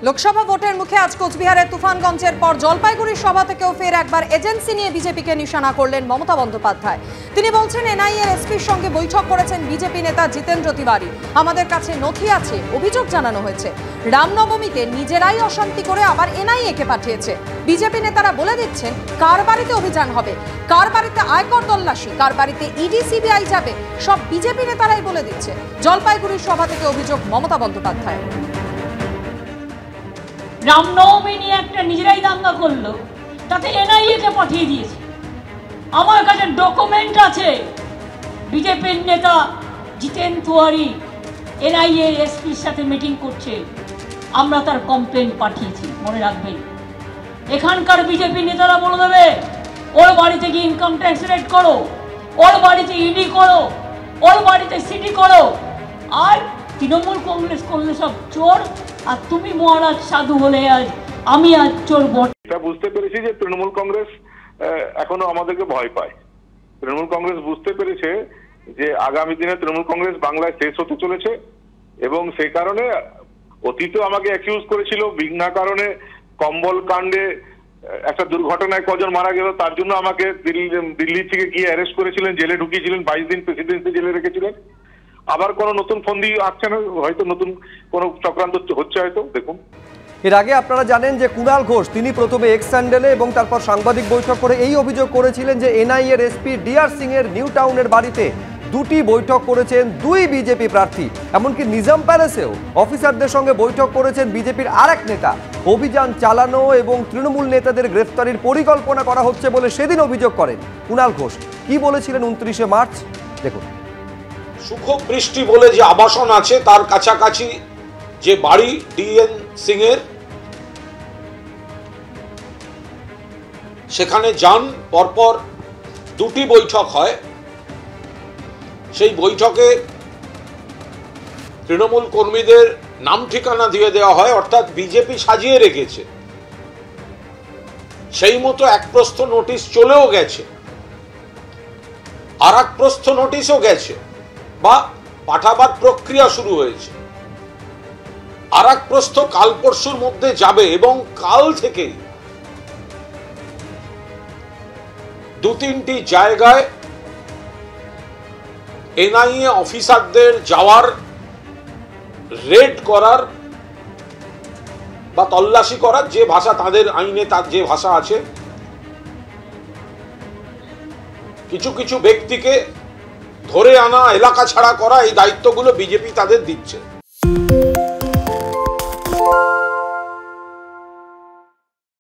লোকসভা ভোটের মুখে আজ কোচবিহারের তুফানগঞ্জের পর জলপাইগুড়ির সভা থেকেও ফের একবার এজেন্সি নিয়ে বিজেপিকে নিশানা করলেন মমতা বন্দ্যোপাধ্যায়। তিনি বলছেন, এনআইএর এসপির সঙ্গে বৈঠক করেছেন বিজেপি নেতা জিতেন্দ্র তিওয়ারি। আমাদের কাছে নথি আছে, অভিযোগ জানানো হয়েছে। রামনবমীতে নিজেরাই অশান্তি করে আবার এনআইএকে পাঠিয়েছে। বিজেপি নেতারা বলে দিচ্ছেন কার বাড়িতে অভিযান হবে, কার বাড়িতে আয়কর তল্লাশি, কার বাড়িতে ইডি সিবিআই যাবে, সব বিজেপি নেতারাই বলে দিচ্ছে। জলপাইগুড়ির সভা থেকে অভিযোগ মমতা বন্দ্যোপাধ্যায়। রামনবমী নিয়ে একটা নিজেরাই দাঙ্গা করলো, তাতে এনআইএ-কে পাঠিয়ে দিয়েছে। আমার কাছে ডকুমেন্ট আছে, বিজেপির নেতা জিতেন তিওয়ারি এনআইএ এসপির সাথে মিটিং করছে, আমরা তার কমপ্লেন পাঠিয়েছি। মনে রাখবেন, এখানকার বিজেপি নেতারা বলে দেবে ওর বাড়িতে গিয়ে ইনকাম ট্যাক্স রেড করো, ওর বাড়িতে ইডি করো, ওর বাড়িতে সিটি করো। আর তৃণমূল কংগ্রেস করলে সব চোর, আর তুমি মহারাজ সাধু হলে আজ আমি আজ চোর বট। এটা বুঝতে পেরেছি যে তৃণমূল কংগ্রেস এখনো আমাদেরকে ভয় পায়। তৃণমূল কংগ্রেস বুঝতে পেরেছে যে আগামী দিনে তৃণমূল কংগ্রেস বাংলায় শেষ হতে চলেছে, এবং সেই কারণে অতীতে আমাকে অ্যাকিউজ করেছিল বিনা কারণে কম্বল কাণ্ডে একটা দুর্ঘটনায় কজন মারা গেল, তার জন্য আমাকে দিল্লি থেকে গিয়ে অ্যারেস্ট করেছিলেন, জেলে ঢুকিয়েছিলেন, 22 দিন প্রেসিডেন্সি জেলে রেখেছিলেন। আবার কোনো নতুন ফন্দি আসছে না, হয়তো নতুন কোনো চক্রান্ত হচ্ছে হয়তো। দেখুন, এর আগে আপনারা জানেন যে কুণাল ঘোষ তিনি প্রথমে এক্স স্যান্ডেলে এবং তারপর সাংবাদিক বৈঠক করে এই অভিযোগ করেছিলেন যে এনআইএর এসপি ডিআর সিং এর নিউ টাউনের বাড়িতে দুটি বৈঠক করেছেন দুই বিজেপি প্রার্থী। এমনকি নিজাম প্যালেসেও অফিসারদের সঙ্গে বৈঠক করেছেন বিজেপির আরেক নেতা। অভিযান চালানো এবং তৃণমূল নেতাদের গ্রেফতারির পরিকল্পনা করা হচ্ছে বলে সেদিন অভিযোগ করেন কুণাল ঘোষ। কি বলেছিলেন 29শে মার্চ দেখুন। সুখ বৃষ্টি বলে যে আবাসন আছে তার কাছাকাছি যে বাড়ি ডিএন সিং এর, সেখানে যান। পরপর দুটি বৈঠক হয়। সেই বৈঠকে তৃণমূল কর্মীদের নাম ঠিকানা দিয়ে দেওয়া হয়, অর্থাৎ বিজেপি সাজিয়ে রেখেছে। সেই মতো এক প্রস্থ নোটিশ চলেও গেছে, আর এক প্রস্থ নোটিশও গেছে বা পাঠাবার প্রক্রিয়া শুরু হয়েছে। আর এক প্রস্থ কাল পরশুর মধ্যে যাবে, এবং কাল থেকে দু তিনটি জায়গায় এনআইএ অফিসারদের যাওয়ার, রেড করার বা তল্লাশি করার, যে ভাষা তাদের আইনে তার যে ভাষা আছে, কিছু কিছু ব্যক্তিকে ধরে আনা, এলাকা ছাড়া করা, এই দায়িত্বগুলো বিজেপি তাদের দিচ্ছে।